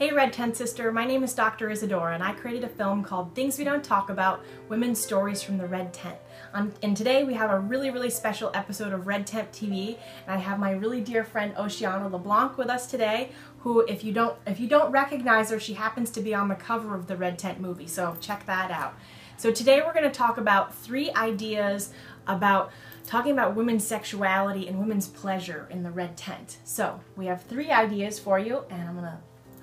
Hey Red Tent Sister, my name is Dr. Isadora and I created a film called Things We Don't Talk About, Women's Stories from the Red Tent. And today we have a really special episode of Red Tent TV, and I have my really dear friend Oceana Leblanc with us today, who if you don't recognize her, she happens to be on the cover of the Red Tent movie, so check that out. So today we're going to talk about 3 ideas about talking about women's sexuality and women's pleasure in the Red Tent. So we have 3 ideas for you, and I'm going to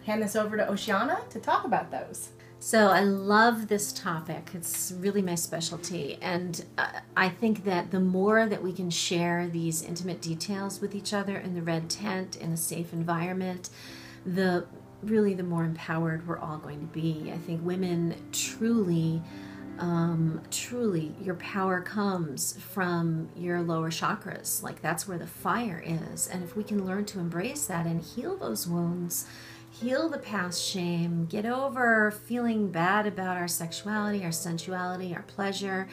hand this over to Oceana to talk about those. So I love this topic. It's really my specialty, and I think that the more that we can share these intimate details with each other in the Red Tent in a safe environment, the more empowered we're all going to be. I think women truly, your power comes from your lower chakras. Like, that's where the fire is, and if we can learn to embrace that and heal those wounds, heal the past shame, get over feeling bad about our sexuality, our sensuality, our pleasure,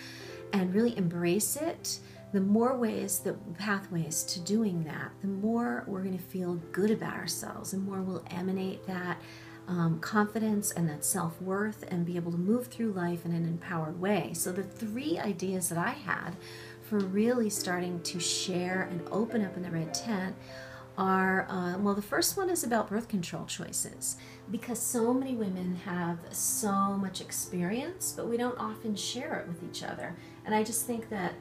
and really embrace it, the more ways, the pathways to doing that, the more we're going to feel good about ourselves, the more we'll emanate that confidence and that self-worth and be able to move through life in an empowered way. So the 3 ideas that I had for really starting to share and open up in the Red Tent are, well, the first one is about birth control choices, because so many women have so much experience, but we don't often share it with each other. And I just think that,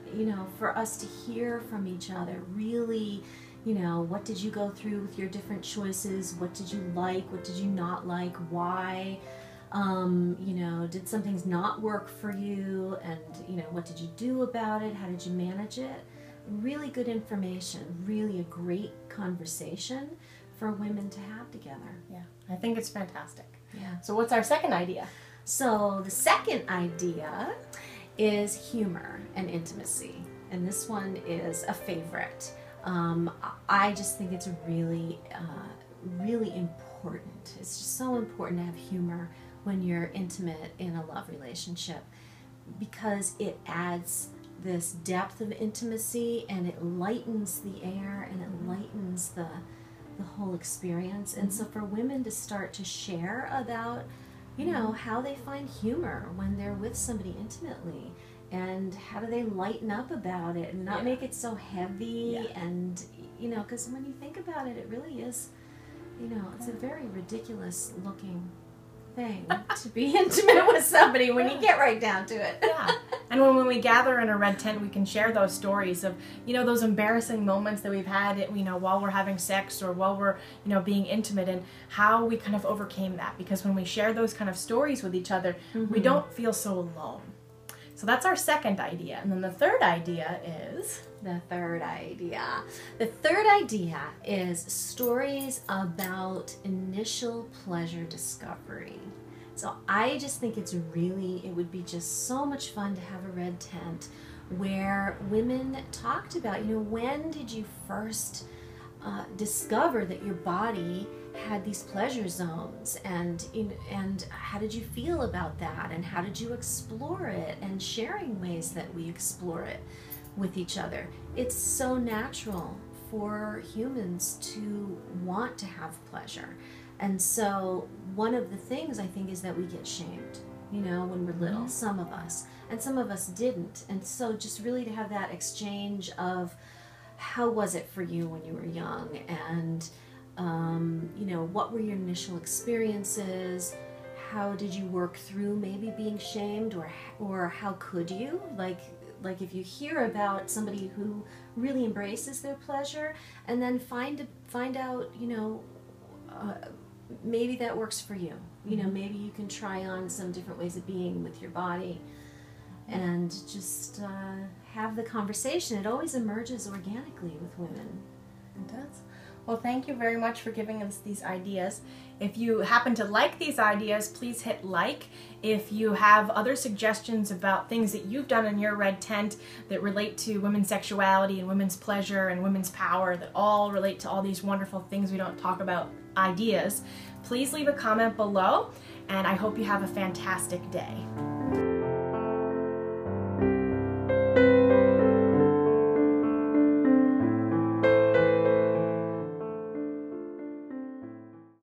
for us to hear from each other, really, what did you go through with your different choices? What did you like? What did you not like? Why? Did some things not work for you? And, what did you do about it? How did you manage it? Really good information, really a great conversation for women to have together. Yeah, I think it's fantastic. Yeah. So what's our second idea? So the second idea is humor and intimacy, and this one is a favorite. I just think it's really important. It's just so important to have humor when you're intimate in a love relationship, because it adds this depth of intimacy, and it lightens the air, and it lightens the whole experience. And so for women to start to share about, how they find humor when they're with somebody intimately, and how do they lighten up about it and not make it so heavy. And because when you think about it, it really is, it's a very ridiculous looking thing to be intimate with somebody when you get right down to it. Yeah. And when we gather in a Red Tent, we can share those stories of, those embarrassing moments that we've had, while we're having sex or while we're, being intimate, and how we kind of overcame that. Because when we share those kind of stories with each other, we don't feel so alone. So that's our second idea. And then the third idea is... The third idea is stories about initial pleasure discovery. So I just think it would be just so much fun to have a Red Tent where women talked about, when did you first discover that your body had these pleasure zones, and how did you feel about that, and how did you explore it, and sharing ways that we explore it with each other. It's so natural for humans to want to have pleasure. And so one of the things I think is that we get shamed, when we're little, some of us, and some of us didn't. And so just really to have that exchange of how was it for you when you were young, and what were your initial experiences? How did you work through maybe being shamed, or how could you? Like if you hear about somebody who really embraces their pleasure, and then find out, maybe that works for you. Maybe you can try on some different ways of being with your body, and just have the conversation. It always emerges organically with women. It does. Well, thank you very much for giving us these ideas. If you happen to like these ideas, please hit like. If you have other suggestions about things that you've done in your Red Tent that relate to women's sexuality and women's pleasure and women's power, that all relate to all these wonderful things we don't talk about ideas, please leave a comment below, and I hope you have a fantastic day.